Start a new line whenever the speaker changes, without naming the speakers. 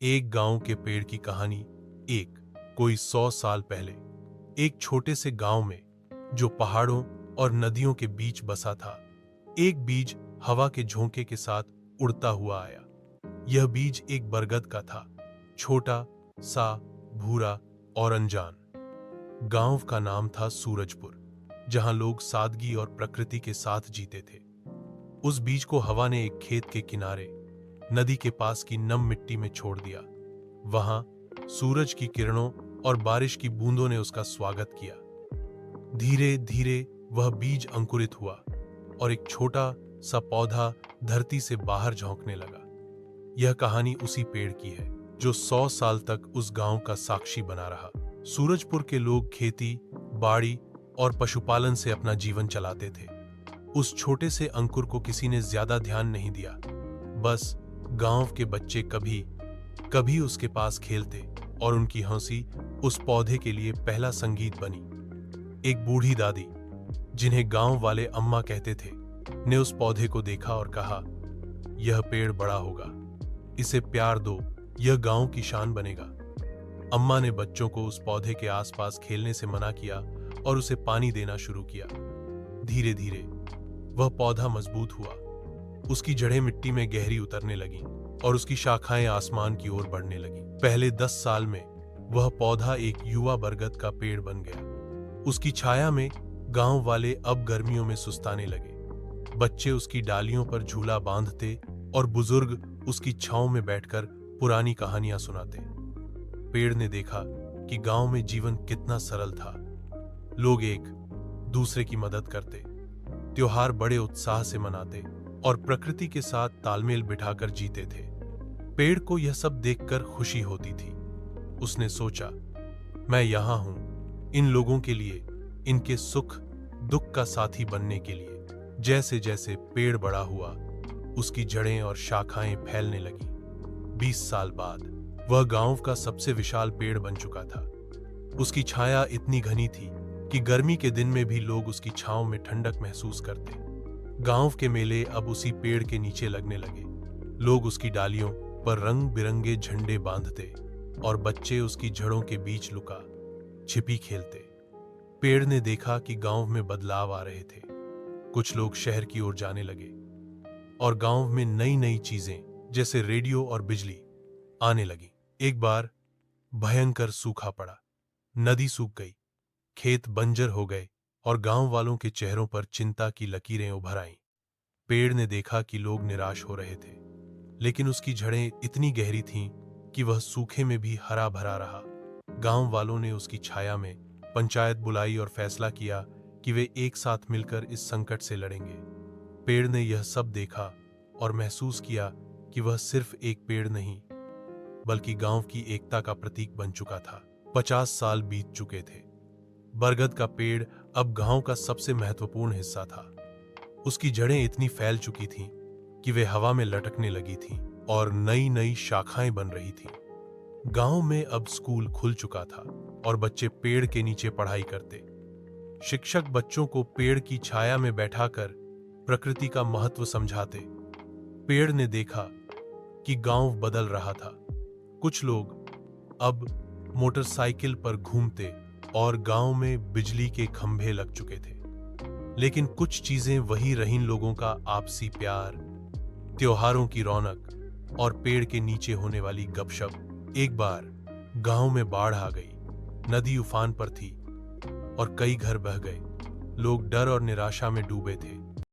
एक गांव के पेड़ की कहानी। एक कोई 100 साल पहले एक छोटे से गांव में, जो पहाड़ों और नदियों के बीच बसा था, एक बीज हवा के झोंके के साथ उड़ता हुआ आया। यह बीज एक बरगद का था, छोटा सा, भूरा और अनजान। गांव का नाम था सूरजपुर, जहां लोग सादगी और प्रकृति के साथ जीते थे। उस बीज को हवा ने एक खेत के किनारे, नदी के पास की नम मिट्टी में छोड़ दिया। वहां सूरज की किरणों और बारिश की बूंदों ने उसका स्वागत किया। धीरे धीरे वह बीज अंकुरित हुआ और एक छोटा सा पौधा धरती से बाहर झोंकने लगा। यह कहानी उसी पेड़ की है जो 100 साल तक उस गांव का साक्षी बना रहा। सूरजपुर के लोग खेती, बाड़ी और पशुपालन से अपना जीवन चलाते थे। उस छोटे से अंकुर को किसी ने ज्यादा ध्यान नहीं दिया। बस गांव के बच्चे कभी कभी उसके पास खेलते और उनकी हंसी उस पौधे के लिए पहला संगीत बनी। एक बूढ़ी दादी, जिन्हें गांव वाले अम्मा कहते थे, ने उस पौधे को देखा और कहा, यह पेड़ बड़ा होगा, इसे प्यार दो, यह गांव की शान बनेगा। अम्मा ने बच्चों को उस पौधे के आसपास खेलने से मना किया और उसे पानी देना शुरू किया। धीरे धीरे वह पौधा मजबूत हुआ। उसकी जड़ें मिट्टी में गहरी उतरने लगीं और उसकी शाखाएं आसमान की ओर बढ़ने लगीं। पहले 10 साल में वह पौधा एक युवा बरगद का पेड़ बन गया। उसकी छाया में गांव वाले अब गर्मियों में सुस्ताने लगे। बच्चे उसकी डालियों पर झूला बांधते और बुजुर्ग उसकी छांव में बैठकर पुरानी कहानियां सुनाते। पेड़ ने देखा कि गांव में जीवन कितना सरल था। लोग एक दूसरे की मदद करते, त्योहार बड़े उत्साह से मनाते और प्रकृति के साथ तालमेल बिठाकर जीते थे। पेड़ को यह सब देखकर खुशी होती थी। उसने सोचा, मैं यहां हूं इन लोगों के लिए, इनके सुख दुख का साथी बनने के लिए। जैसे जैसे पेड़ बड़ा हुआ, उसकी जड़ें और शाखाएं फैलने लगीं। 20 साल बाद वह गांव का सबसे विशाल पेड़ बन चुका था। उसकी छाया इतनी घनी थी कि गर्मी के दिन में भी लोग उसकी छांव में ठंडक महसूस करते। गांव के मेले अब उसी पेड़ के नीचे लगने लगे। लोग उसकी डालियों पर रंग बिरंगे झंडे बांधते और बच्चे उसकी जड़ों के बीच लुका छिपी खेलते। पेड़ ने देखा कि गांव में बदलाव आ रहे थे। कुछ लोग शहर की ओर जाने लगे और गांव में नई नई चीजें जैसे रेडियो और बिजली आने लगी। एक बार भयंकर सूखा पड़ा। नदी सूख गई, खेत बंजर हो गए और गांव वालों के चेहरों पर चिंता की लकीरें उभर आईं। पेड़ ने देखा कि लोग निराश हो रहे थे, लेकिन उसकी जड़ें इतनी गहरी थीं कि वह सूखे में भी हरा भरा रहा। गांव वालों ने उसकी छाया में पंचायत बुलाई और फैसला किया कि वे एक साथ मिलकर इस संकट से लड़ेंगे। पेड़ ने यह सब देखा और महसूस किया कि वह सिर्फ एक पेड़ नहीं, बल्कि गांव की एकता का प्रतीक बन चुका था। 50 साल बीत चुके थे। बरगद का पेड़ अब गांव का सबसे महत्वपूर्ण हिस्सा था। उसकी जड़ें इतनी फैल चुकी थीं कि वे हवा में लटकने लगी थीं और नई नई शाखाएं बन रही थीं। गांव में अब स्कूल खुल चुका था और बच्चे पेड़ के नीचे पढ़ाई करते। शिक्षक बच्चों को पेड़ की छाया में बैठाकर प्रकृति का महत्व समझाते। पेड़ ने देखा कि गांव बदल रहा था। कुछ लोग अब मोटरसाइकिल पर घूमते और गांव में बिजली के खंभे लग चुके थे। लेकिन कुछ चीजें वही रहीं। लोगों का आपसी प्यार, त्योहारों की रौनक और पेड़ के नीचे होने वाली गपशप। एक बार गांव में बाढ़ आ गई। नदी उफान पर थी और कई घर बह गए। लोग डर और निराशा में डूबे थे।